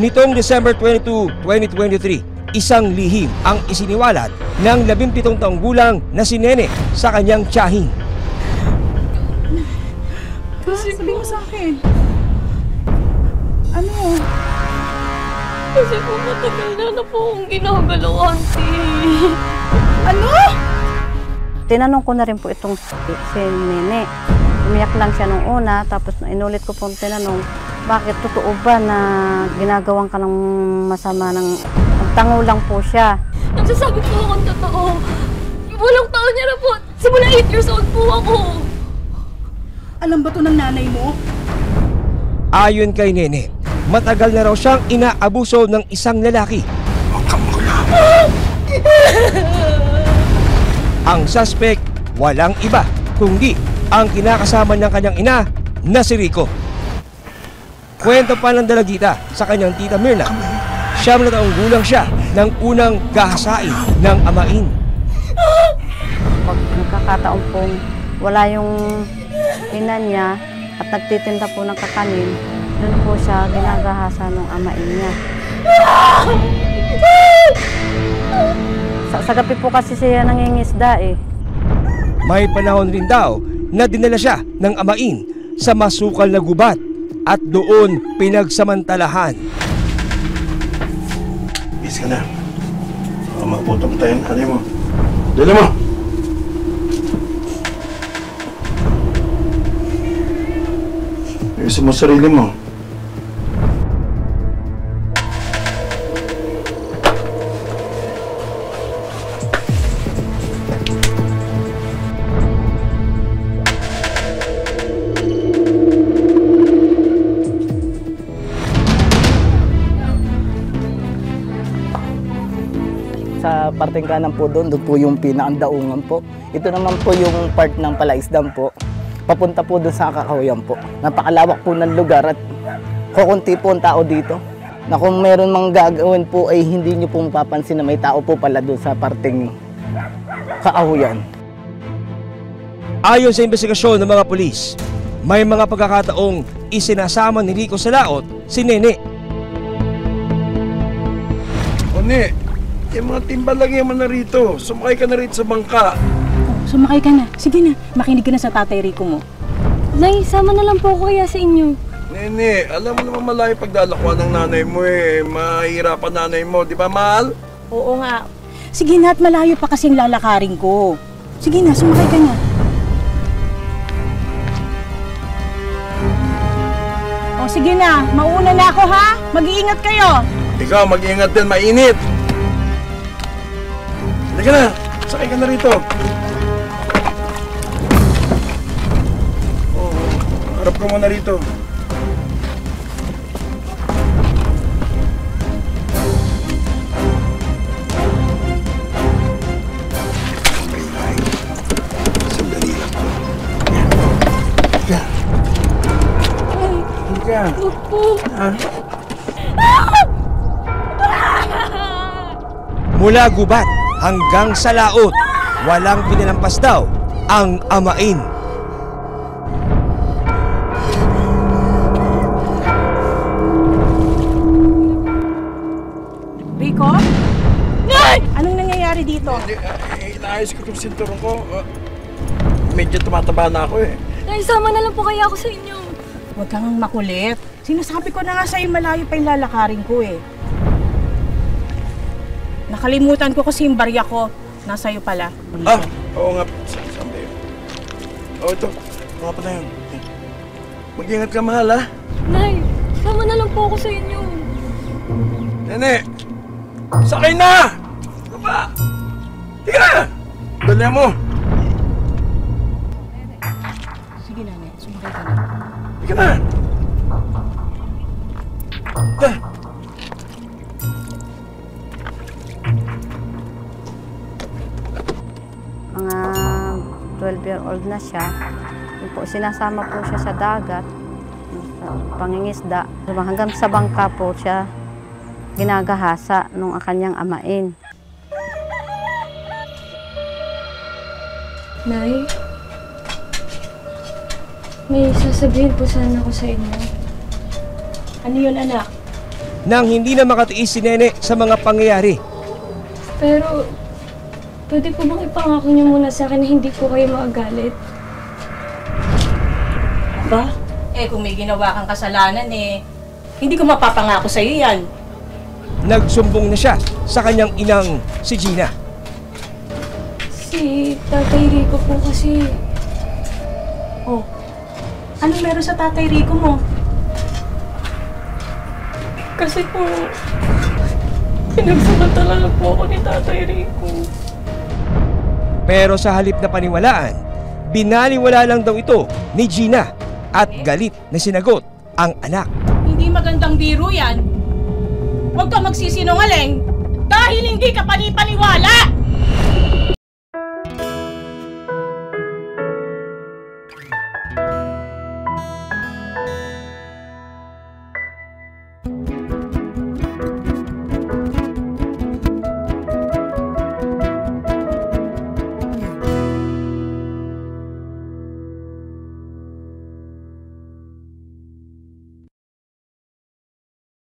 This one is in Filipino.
Nitong December 22, 2023, isang lihim ang isiniwalat ng 17 taong gulang na si Nene sa kanyang tiyahin. Sabi mo sa akin. Ano? Kasi po matagal na po akong ginagalaw, auntie. Ano? Tinanong ko na rin po itong si Nene. Umiyak lang siya nung una, tapos inulit ko po tinanong, bakit totoo ba na ginagawan ka ng masama ng nagtango lang po siya? Nagsasabi po akong totoo. Walang taon niya na po. Simula 8 years old po ako. Alam ba to ng nanay mo? Ayon kay Nene, matagal na raw siyang inaabuso ng isang lalaki. Ang suspect, walang iba, kundi ang kinakasama ng kanyang ina na si Rico. Kwento pa ng dalagita sa kanyang tita Mirna, 9 na taong gulang siya nang unang gahasain ng amain. Pag nagkakataon pong wala yung ina niya at nagtitinda po ng kakanin, doon po siya ginagahasa ng amain niya. Sa gabi po kasi siya nangingisda eh. May panahon rin daw na dinala siya ng amain sa masukal na gubat at doon pinagsamantalahan. Bis ka na. Maputong tayo. Ano mo? Dali mo! Ayusin mo sarili mo. Sa parteng kanan po doon po yung pinakaandaungan po. Ito naman po yung part ng Palaisdam po. Papunta po doon sa Kakahuyan po. Napakalawak po ng lugar at kukunti po ang tao dito. Na kung meron mang gagawin po ay hindi nyo po mapapansin na may tao po pala doon sa parteng Kakahuyan. Ayon sa investigasyon ng mga pulis, may mga pagkakataong isinasama ni Rico sa laot si Nene. One, yung mga timbalagyan mo na rito. Sumakay ka na rito sa bangka. Sumakay ka na. Sige na, makinig ka na sa tatay Rico mo. Nay, sama na lang po ako kaya sa inyo. Nene, alam mo naman malayo pagdalakwa ng nanay mo eh. Mahirapan nanay mo, di ba mahal? Oo nga. Sige na at malayo pa kasing lalakarin ko. Sige na, sumakay ka na. O sige na, mauna na ako ha. Mag-iingat kayo. Ikaw, mag-iingat din, mainit. Halika na, sakay ka na rito. Harap ka muna rito. Sandali lang to. Halika. Halika. Mula gubat hanggang sa laot, walang pinalampas daw ang amain. Rico? Nay! Anong nangyayari dito? Inaayos ko itong sinturong ko. Medyo tumataba na ako eh. Nay, sama na lang po kaya ako sa inyo. Huwag kang makulit. Sinasabi ko na nga sa'yo malayo pa yung lalakarin ko eh. Nakalimutan ko kasi yung barya ko. Nasa'yo pala. Ah, oo nga. Saan ba yun? Oo, ito. Mga pa na yun. Mag-ingat ka, mahal, ha? Nay, sama na lang po ako sa inyo. Nene! Sakay na! Baba! Higa na! Dali mo! Sige na, Nek. Sumakay ka na. Higa na! Dah! Mga 12-year-old na siya. Yun po, sinasama po siya sa dagat, sa pangingisda. Hanggang sa bangka po siya ginagahasa nung kanyang amain. Nay, may sasabihin po sana ako sa inyo. Ano yun, anak? nang hindi na makatiis si Nene sa mga pangyayari. Pero, pwede po bang ipangako niyo muna sa akin na hindi po kayo magagalit? Ba? Kung may ginawa kang kasalanan hindi ko mapapangako sa'yo yan. Nagsumbong na siya sa kanyang inang si Gina. Si Tatay Rico po kasi, Oh, ano meron sa Tatay Rico mo? kasi po, pinagsamantala lang po ako ni Tatay Rico. Pero sa halip na paniwalaan, binaliwala lang daw ito ni Gina at galit na sinagot ang anak. Hindi magandang biro yan. Huwag ka magsisinungaling dahil hindi ka panipaniwala!